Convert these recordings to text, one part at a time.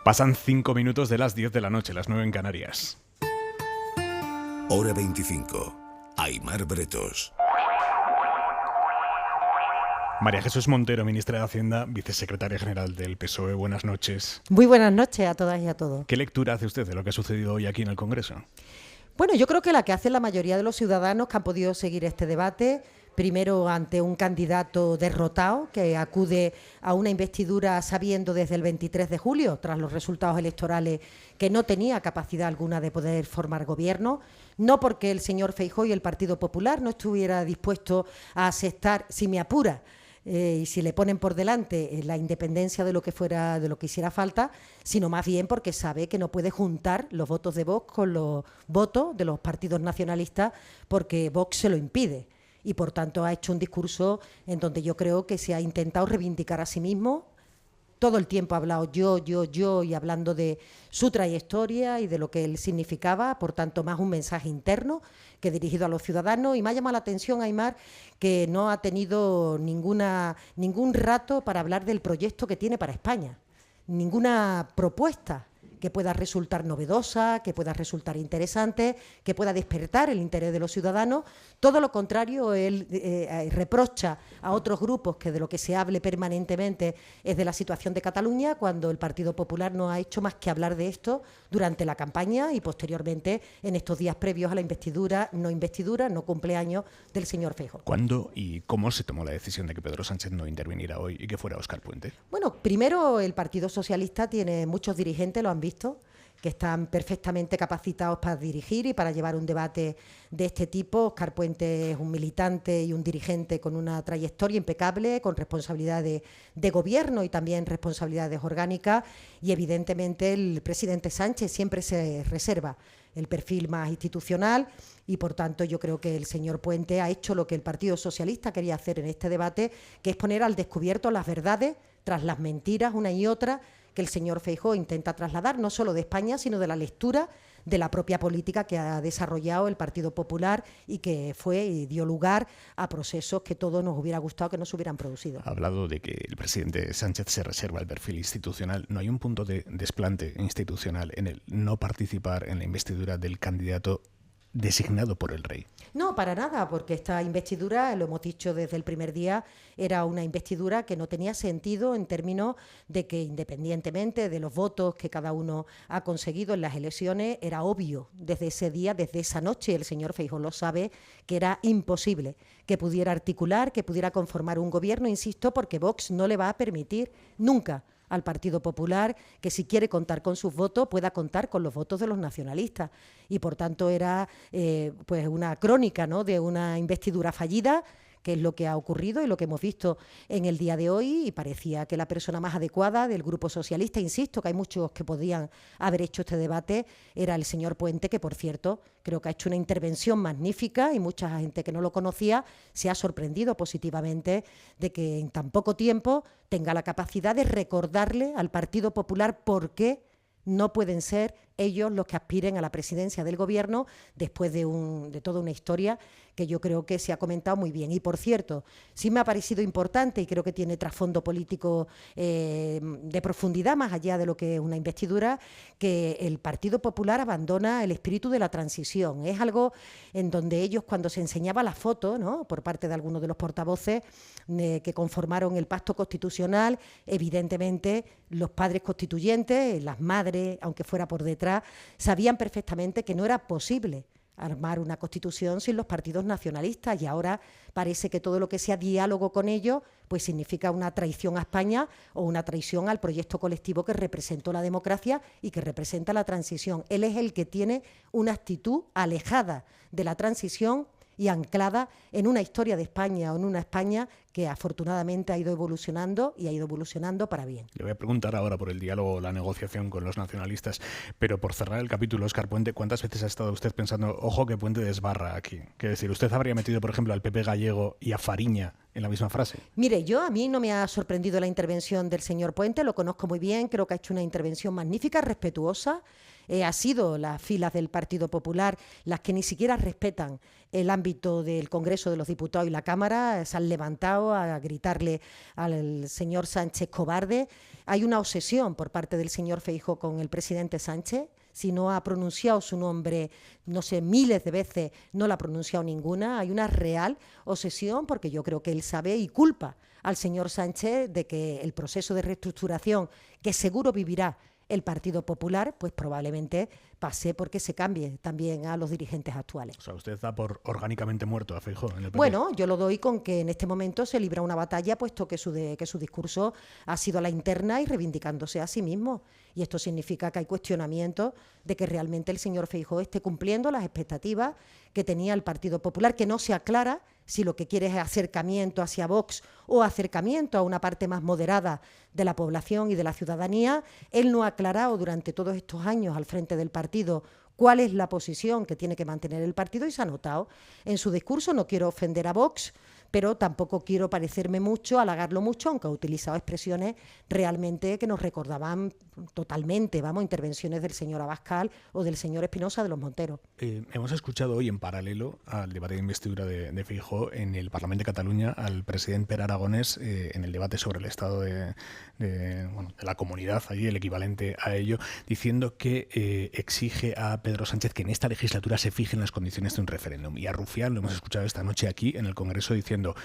Pasan 5 minutos de las 10 de la noche, las 9 en Canarias. Hora 25. Aimar Bretos. María Jesús Montero, ministra de Hacienda, vicesecretaria general del PSOE. Buenas noches. Muy buenas noches a todas y a todos. ¿Qué lectura hace usted de lo que ha sucedido hoy aquí en el Congreso? Bueno, yo creo que la que hacen la mayoría de los ciudadanos que han podido seguir este debate, primero ante un candidato derrotado que acude a una investidura sabiendo desde el 23 de julio, tras los resultados electorales, que no tenía capacidad alguna de poder formar gobierno, no porque el señor Feijóo y el Partido Popular no estuviera dispuesto a aceptar, si me apura, y si le ponen por delante la independencia de lo que fuera, de lo que hiciera falta, sino más bien porque sabe que no puede juntar los votos de Vox con los votos de los partidos nacionalistas, porque Vox se lo impide. Y por tanto ha hecho un discurso en donde yo creo que se ha intentado reivindicar a sí mismo. Todo el tiempo ha hablado yo, y hablando de su trayectoria y de lo que él significaba, por tanto más un mensaje interno que dirigido a los ciudadanos. Y me ha llamado la atención, Aimar, que no ha tenido ningún rato para hablar del proyecto que tiene para España, ninguna propuesta que pueda resultar novedosa, que pueda resultar interesante, que pueda despertar el interés de los ciudadanos. Todo lo contrario, él reprocha a otros grupos que de lo que se hable permanentemente es de la situación de Cataluña, cuando el Partido Popular no ha hecho más que hablar de esto durante la campaña y posteriormente en estos días previos a la investidura, no cumpleaños del señor Feijóo. ¿Cuándo y cómo se tomó la decisión de que Pedro Sánchez no interviniera hoy y que fuera Óscar Puente? Bueno, primero el Partido Socialista tiene muchos dirigentes, lo han visto, que están perfectamente capacitados para dirigir y para llevar un debate de este tipo. Óscar Puente es un militante y un dirigente con una trayectoria impecable, con responsabilidades de gobierno y también responsabilidades orgánicas, y evidentemente el presidente Sánchez siempre se reserva el perfil más institucional, y por tanto yo creo que el señor Puente ha hecho lo que el Partido Socialista quería hacer en este debate, que es poner al descubierto las verdades tras las mentiras una y otra que el señor Feijóo intenta trasladar, no solo de España, sino de la lectura de la propia política que ha desarrollado el Partido Popular y que fue y dio lugar a procesos que todos nos hubiera gustado que no se hubieran producido. Ha hablado de que el presidente Sánchez se reserva el perfil institucional. ¿No hay un punto de desplante institucional en el no participar en la investidura del candidato designado por el rey? No, para nada, porque esta investidura, lo hemos dicho desde el primer día, era una investidura que no tenía sentido en términos de que, independientemente de los votos que cada uno ha conseguido en las elecciones, era obvio desde ese día, desde esa noche, el señor Feijóo lo sabe, que era imposible que pudiera articular, que pudiera conformar un gobierno, insisto, porque Vox no le va a permitir nunca al Partido Popular que, si quiere contar con sus votos, pueda contar con los votos de los nacionalistas. Y por tanto era pues una crónica, ¿no?, de una investidura fallida, que es lo que ha ocurrido y lo que hemos visto en el día de hoy, y parecía que la persona más adecuada del Grupo Socialista, insisto que hay muchos que podían haber hecho este debate, era el señor Puente, que por cierto creo que ha hecho una intervención magnífica y mucha gente que no lo conocía se ha sorprendido positivamente de que en tan poco tiempo tenga la capacidad de recordarle al Partido Popular por qué no pueden ser ellos los que aspiren a la presidencia del gobierno después de toda una historia que yo creo que se ha comentado muy bien. Y por cierto, sí me ha parecido importante, y creo que tiene trasfondo político de profundidad más allá de lo que es una investidura, que el Partido Popular abandona el espíritu de la transición. Es algo en donde ellos, cuando se enseñaba la foto, ¿no?, por parte de algunos de los portavoces que conformaron el pacto constitucional, evidentemente los padres constituyentes, las madres, aunque fuera por detrás, sabían perfectamente que no era posible armar una constitución sin los partidos nacionalistas, y ahora parece que todo lo que sea diálogo con ellos pues significa una traición a España o una traición al proyecto colectivo que representó la democracia y que representa la transición. Él es el que tiene una actitud alejada de la transición y anclada en una historia de España o en una España que afortunadamente ha ido evolucionando y ha ido evolucionando para bien. Le voy a preguntar ahora por el diálogo, la negociación con los nacionalistas, pero por cerrar el capítulo, Óscar Puente, ¿cuántas veces ha estado usted pensando, ojo que Puente desbarra aquí? Quiero decir, ¿usted habría metido, por ejemplo, al PP gallego y a Fariña en la misma frase? Mire, a mí no me ha sorprendido la intervención del señor Puente, lo conozco muy bien, creo que ha hecho una intervención magnífica, respetuosa, ha sido las filas del Partido Popular las que ni siquiera respetan el ámbito del Congreso de los Diputados y la Cámara, se han levantado a gritarle al señor Sánchez cobarde. Hay una obsesión por parte del señor Feijóo con el presidente Sánchez. Si no ha pronunciado su nombre, no sé, miles de veces, no la ha pronunciado ninguna. Hay una real obsesión, porque yo creo que él sabe y culpa al señor Sánchez de que el proceso de reestructuración que seguro vivirá el Partido Popular, pues probablemente pase porque se cambie también a los dirigentes actuales. O sea, usted da por orgánicamente muerto a Feijóo en el PP. Bueno, yo lo doy con que en este momento se libra una batalla, puesto que su discurso ha sido a la interna y reivindicándose a sí mismo. Y esto significa que hay cuestionamientos de que realmente el señor Feijóo esté cumpliendo las expectativas que tenía el Partido Popular, que no se aclara si lo que quiere es acercamiento hacia Vox o acercamiento a una parte más moderada de la población y de la ciudadanía. Él no ha aclarado durante todos estos años al frente del partido cuál es la posición que tiene que mantener el partido y se ha notado en su discurso. No quiero ofender a Vox, pero tampoco quiero parecerme mucho, halagarlo mucho, aunque ha utilizado expresiones realmente que nos recordaban totalmente, intervenciones del señor Abascal o del señor Espinosa de los Monteros. Hemos escuchado hoy en paralelo al debate de investidura de Feijóo en el Parlamento de Cataluña al presidente Pere Aragonés en el debate sobre el estado de la comunidad, allí el equivalente a ello, diciendo que exige a Pedro Sánchez que en esta legislatura se fijen las condiciones de un referéndum. Y a Rufián lo hemos escuchado esta noche aquí en el Congreso diciendo: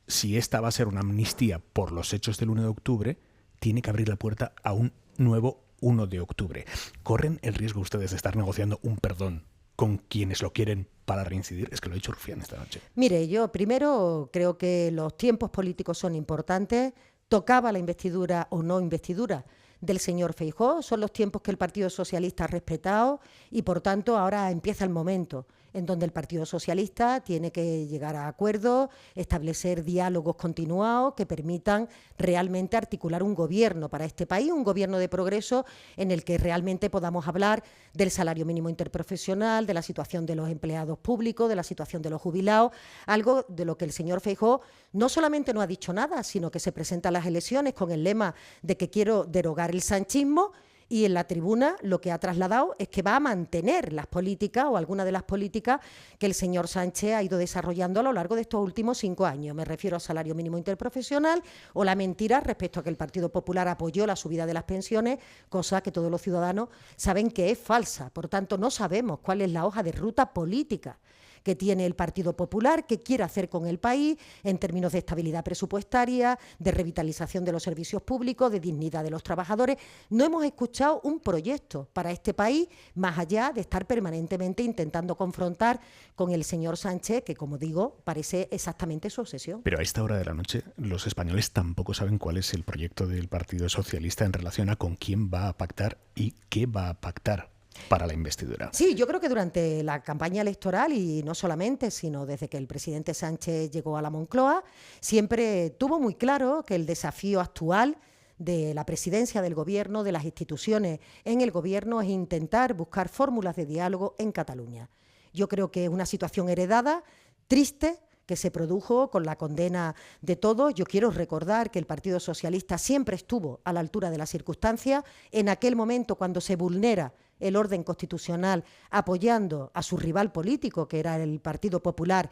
si esta va a ser una amnistía por los hechos del 1 de octubre, tiene que abrir la puerta a un nuevo 1 de octubre. ¿Corren el riesgo ustedes de estar negociando un perdón con quienes lo quieren para reincidir? Es que lo ha dicho Rufián esta noche. Mire, yo primero creo que los tiempos políticos son importantes. Tocaba la investidura o no investidura del señor Feijóo, son los tiempos que el Partido Socialista ha respetado y, por tanto, ahora empieza el momento en donde el Partido Socialista tiene que llegar a acuerdos, establecer diálogos continuados que permitan realmente articular un gobierno para este país, un gobierno de progreso en el que realmente podamos hablar del salario mínimo interprofesional, de la situación de los empleados públicos, de la situación de los jubilados, algo de lo que el señor Feijóo no solamente no ha dicho nada, sino que se presenta a las elecciones con el lema de que quiero derogar el sanchismo. Y en la tribuna lo que ha trasladado es que va a mantener las políticas o algunas de las políticas que el señor Sánchez ha ido desarrollando a lo largo de estos últimos 5 años. Me refiero al salario mínimo interprofesional o la mentira respecto a que el Partido Popular apoyó la subida de las pensiones, cosa que todos los ciudadanos saben que es falsa. Por tanto, no sabemos cuál es la hoja de ruta política que tiene el Partido Popular, que quiere hacer con el país en términos de estabilidad presupuestaria, de revitalización de los servicios públicos, de dignidad de los trabajadores. No hemos escuchado un proyecto para este país, más allá de estar permanentemente intentando confrontar con el señor Sánchez, que, como digo, parece exactamente su obsesión. Pero a esta hora de la noche los españoles tampoco saben cuál es el proyecto del Partido Socialista en relación a con quién va a pactar y qué va a pactar para la investidura. Sí, yo creo que durante la campaña electoral, y no solamente, sino desde que el presidente Sánchez llegó a la Moncloa, siempre tuvo muy claro que el desafío actual de la presidencia del Gobierno, de las instituciones en el Gobierno, es intentar buscar fórmulas de diálogo en Cataluña. Yo creo que es una situación heredada, triste, que se produjo con la condena de todos. Yo quiero recordar que el Partido Socialista siempre estuvo a la altura de las circunstancias. En aquel momento, cuando se vulnera el orden constitucional, apoyando a su rival político, que era el Partido Popular,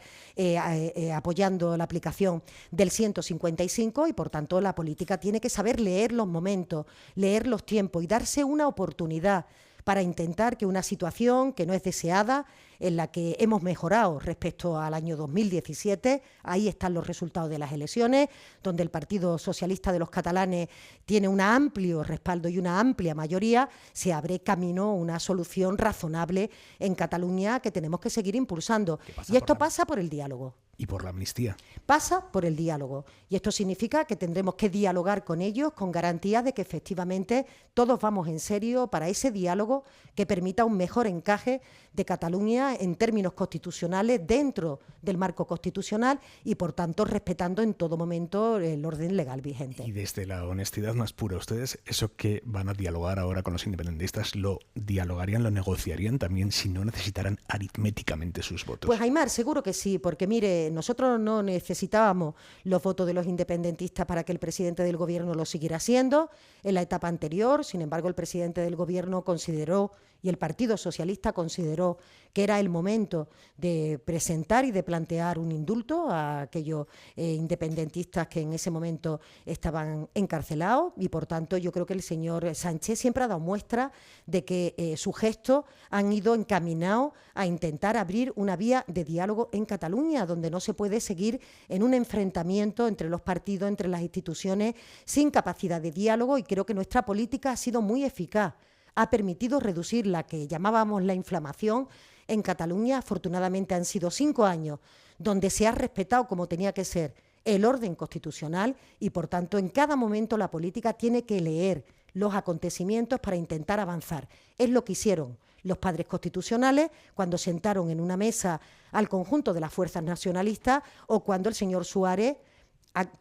apoyando la aplicación del 155, y por tanto la política tiene que saber leer los momentos, leer los tiempos y darse una oportunidad para intentar que una situación que no es deseada, en la que hemos mejorado respecto al año 2017, ahí están los resultados de las elecciones, donde el Partido Socialista de los catalanes tiene un amplio respaldo y una amplia mayoría, se abre camino a una solución razonable en Cataluña que tenemos que seguir impulsando. Y esto pasa por el diálogo. Y por la amnistía. Pasa por el diálogo. Y esto significa que tendremos que dialogar con ellos con garantías de que efectivamente todos vamos en serio para ese diálogo que permita un mejor encaje de Cataluña Cataluña en términos constitucionales, dentro del marco constitucional y, por tanto, respetando en todo momento el orden legal vigente. Y desde la honestidad más pura, ¿ustedes eso que van a dialogar ahora con los independentistas lo dialogarían, lo negociarían también si no necesitaran aritméticamente sus votos? Pues Aimar, seguro que sí, porque mire, nosotros no necesitábamos los votos de los independentistas para que el presidente del gobierno lo siguiera haciendo en la etapa anterior. Sin embargo, el presidente del gobierno consideró, y el Partido Socialista consideró, que era el momento de presentar y de plantear un indulto a aquellos independentistas que en ese momento estaban encarcelados, y por tanto yo creo que el señor Sánchez siempre ha dado muestra de que sus gestos han ido encaminados a intentar abrir una vía de diálogo en Cataluña, donde no se puede seguir en un enfrentamiento entre los partidos, entre las instituciones, sin capacidad de diálogo, y creo que nuestra política ha sido muy eficaz. Ha permitido reducir la que llamábamos la inflamación en Cataluña. Afortunadamente han sido 5 años donde se ha respetado como tenía que ser el orden constitucional y, por tanto, en cada momento la política tiene que leer los acontecimientos para intentar avanzar. Es lo que hicieron los padres constitucionales cuando sentaron en una mesa al conjunto de las fuerzas nacionalistas, o cuando el señor Suárez,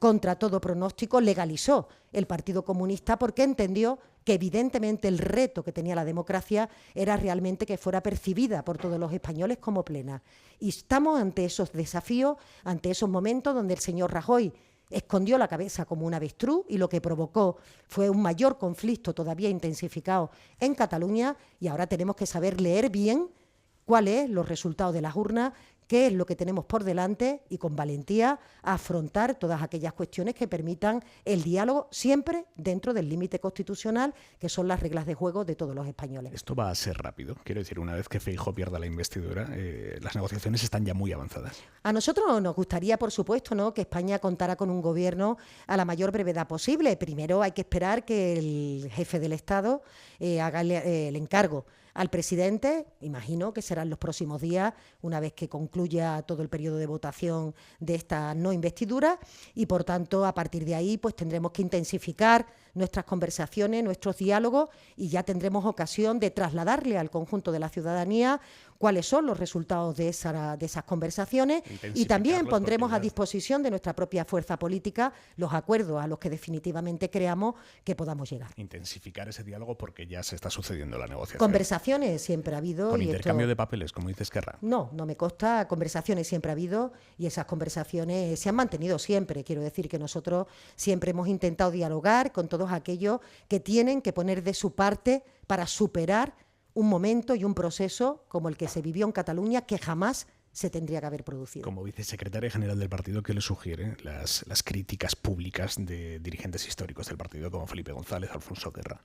contra todo pronóstico, legalizó el Partido Comunista, porque entendió que evidentemente el reto que tenía la democracia era realmente que fuera percibida por todos los españoles como plena. Y estamos ante esos desafíos, ante esos momentos donde el señor Rajoy escondió la cabeza como un avestruz, y lo que provocó fue un mayor conflicto todavía intensificado en Cataluña, y ahora tenemos que saber leer bien cuáles son los resultados de las urnas, qué es lo que tenemos por delante, y con valentía afrontar todas aquellas cuestiones que permitan el diálogo, siempre dentro del límite constitucional, que son las reglas de juego de todos los españoles. Esto va a ser rápido. Quiero decir, una vez que Feijóo pierda la investidura, las negociaciones están ya muy avanzadas. A nosotros nos gustaría, por supuesto, ¿no?, que España contara con un gobierno a la mayor brevedad posible. Primero hay que esperar que el jefe del Estado haga el encargo al presidente. Imagino que serán los próximos días, una vez que concluya todo el periodo de votación de esta no investidura, y por tanto a partir de ahí pues tendremos que intensificar nuestras conversaciones, nuestros diálogos, y ya tendremos ocasión de trasladarle al conjunto de la ciudadanía cuáles son los resultados de esas conversaciones, y también pondremos a disposición de nuestra propia fuerza política los acuerdos a los que definitivamente creamos que podamos llegar. Intensificar ese diálogo porque ya se está sucediendo la negociación. Conversaciones siempre ha habido. Con intercambio de papeles, como dice Esquerra. No me consta. Conversaciones siempre ha habido, y esas conversaciones se han mantenido siempre. Quiero decir que nosotros siempre hemos intentado dialogar con todos aquellos que tienen que poner de su parte para superar un momento y un proceso como el que se vivió en Cataluña, que jamás se tendría que haber producido. Como vicesecretaria general del partido, ¿qué le sugiere las críticas públicas de dirigentes históricos del partido como Felipe González, Alfonso Guerra?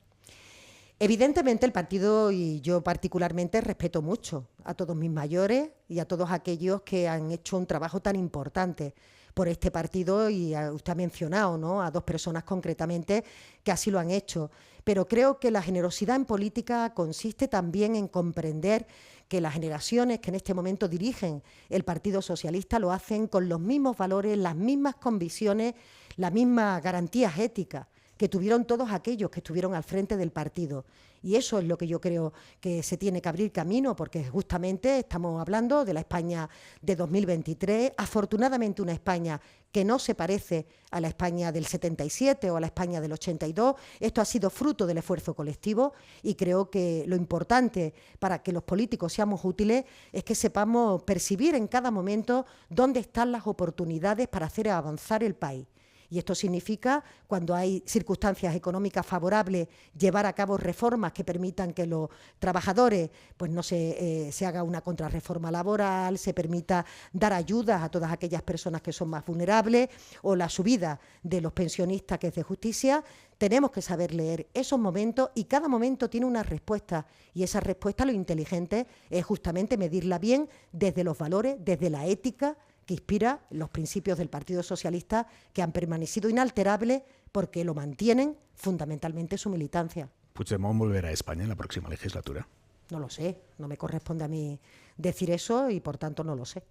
Evidentemente el partido, y yo particularmente, respeto mucho a todos mis mayores y a todos aquellos que han hecho un trabajo tan importante por este partido, y usted ha mencionado, ¿no?, a 2 personas concretamente que así lo han hecho. Pero creo que la generosidad en política consiste también en comprender que las generaciones que en este momento dirigen el Partido Socialista lo hacen con los mismos valores, las mismas convicciones, las mismas garantías éticas que tuvieron todos aquellos que estuvieron al frente del partido. Y eso es lo que yo creo que se tiene que abrir camino, porque justamente estamos hablando de la España de 2023, afortunadamente una España que no se parece a la España del 77 o a la España del 82. Esto ha sido fruto del esfuerzo colectivo, y creo que lo importante para que los políticos seamos útiles es que sepamos percibir en cada momento dónde están las oportunidades para hacer avanzar el país. Y esto significa, cuando hay circunstancias económicas favorables, llevar a cabo reformas que permitan que los trabajadores pues no se haga una contrarreforma laboral, se permita dar ayudas a todas aquellas personas que son más vulnerables, o la subida de los pensionistas, que es de justicia. Tenemos que saber leer esos momentos, y cada momento tiene una respuesta, y esa respuesta, lo inteligente es justamente medirla bien desde los valores, desde la ética que inspira los principios del Partido Socialista, que han permanecido inalterables porque lo mantienen fundamentalmente su militancia. ¿Puigdemont volverá a España en la próxima legislatura? No lo sé, no me corresponde a mí decir eso, y por tanto no lo sé.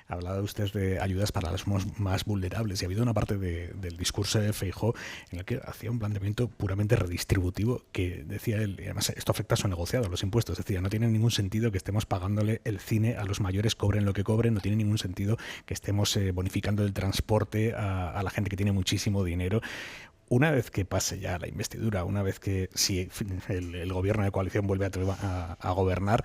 Ha hablado usted de ayudas para los más vulnerables y ha habido una parte del discurso de Feijóo en el que hacía un planteamiento puramente redistributivo que decía él, y además esto afecta a su negociado, los impuestos, decía, no tiene ningún sentido que estemos pagándole el cine a los mayores, cobren lo que cobren, no tiene ningún sentido que estemos bonificando el transporte a la gente que tiene muchísimo dinero. Una vez que pase ya la investidura, una vez que si el gobierno de coalición vuelve a gobernar,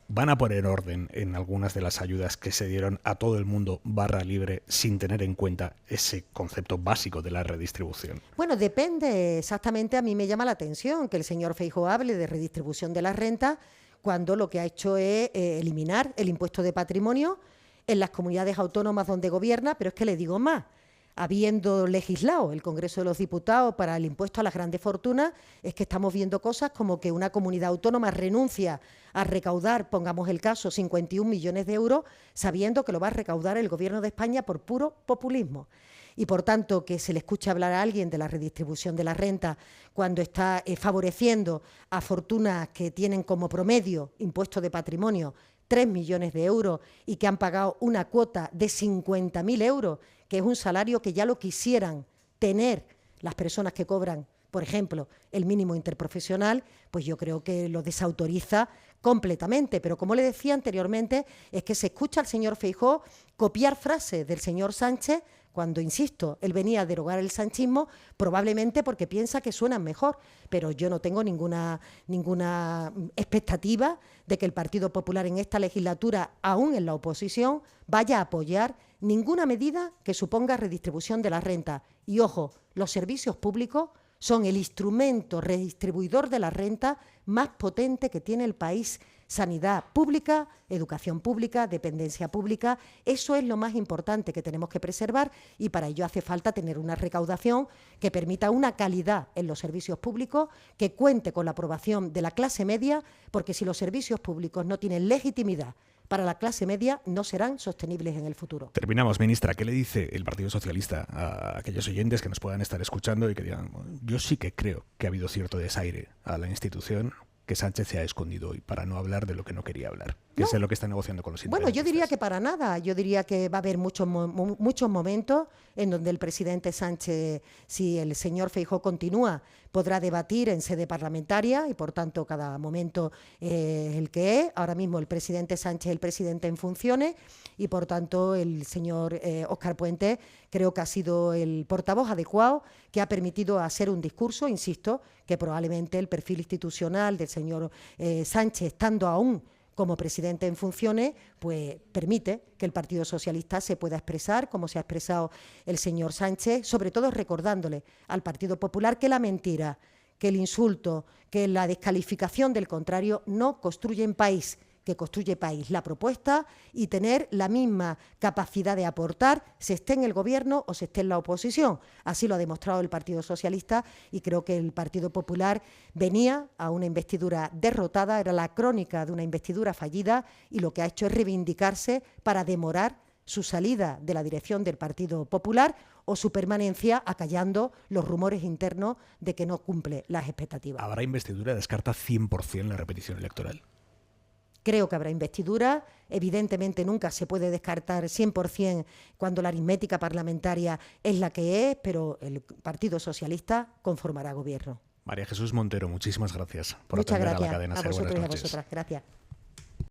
¿van a poner orden en algunas de las ayudas que se dieron a todo el mundo barra libre sin tener en cuenta ese concepto básico de la redistribución? Bueno, depende exactamente. A mí me llama la atención que el señor Feijóo hable de redistribución de las rentas cuando lo que ha hecho es eliminar el impuesto de patrimonio en las comunidades autónomas donde gobierna, pero es que le digo más. Habiendo legislado el Congreso de los Diputados para el impuesto a las grandes fortunas, es que estamos viendo cosas como que una comunidad autónoma renuncia a recaudar, pongamos el caso, 51 millones de euros, sabiendo que lo va a recaudar el Gobierno de España por puro populismo. Y, por tanto, que se le escuche hablar a alguien de la redistribución de la renta cuando está favoreciendo a fortunas que tienen como promedio impuesto de patrimonio 3 millones de euros y que han pagado una cuota de 50.000 euros, que es un salario que ya lo quisieran tener las personas que cobran, por ejemplo, el mínimo interprofesional, pues yo creo que lo desautoriza completamente. Pero como le decía anteriormente, es que se escucha al señor Feijóo copiar frases del señor Sánchez cuando, insisto, él venía a derogar el sanchismo, probablemente porque piensa que suenan mejor, pero yo no tengo ninguna expectativa de que el Partido Popular en esta legislatura, aún en la oposición, vaya a apoyar ninguna medida que suponga redistribución de la renta. Y ojo, los servicios públicos son el instrumento redistribuidor de la renta más potente que tiene el país. Sanidad pública, educación pública, dependencia pública, eso es lo más importante que tenemos que preservar y para ello hace falta tener una recaudación que permita una calidad en los servicios públicos, que cuente con la aprobación de la clase media, porque si los servicios públicos no tienen legitimidad para la clase media, no serán sostenibles en el futuro. Terminamos, ministra. ¿Qué le dice el Partido Socialista a aquellos oyentes que nos puedan estar escuchando y que digan, yo sí que creo que ha habido cierto desaire a la institución, que Sánchez se ha escondido hoy para no hablar de lo que no quería hablar, que es de lo que está negociando con los independentistas? Bueno, yo diría que para nada. Yo diría que va a haber muchos momentos en donde el presidente Sánchez, si el señor Feijóo continúa, podrá debatir en sede parlamentaria y, por tanto, cada momento es el que es. Ahora mismo el presidente Sánchez es el presidente en funciones y, por tanto, el señor Óscar Puente creo que ha sido el portavoz adecuado que ha permitido hacer un discurso, insisto, que probablemente el perfil institucional del señor Sánchez, estando aún como presidente en funciones, pues permite que el Partido Socialista se pueda expresar como se ha expresado el señor Sánchez, sobre todo recordándole al Partido Popular que la mentira, que el insulto, que la descalificación del contrario no construyen país, que construye país la propuesta y tener la misma capacidad de aportar, se esté en el gobierno o se esté en la oposición. Así lo ha demostrado el Partido Socialista y creo que el Partido Popular venía a una investidura derrotada, era la crónica de una investidura fallida y lo que ha hecho es reivindicarse para demorar su salida de la dirección del Partido Popular o su permanencia acallando los rumores internos de que no cumple las expectativas. ¿Habrá investidura? ¿Descarta 100% la repetición electoral? Creo que habrá investidura. Evidentemente nunca se puede descartar 100% cuando la aritmética parlamentaria es la que es, pero el Partido Socialista conformará gobierno. María Jesús Montero, muchísimas gracias por Muchas atender gracias a la cadena SER. a vosotros y a Buenas noches. vosotras. Gracias.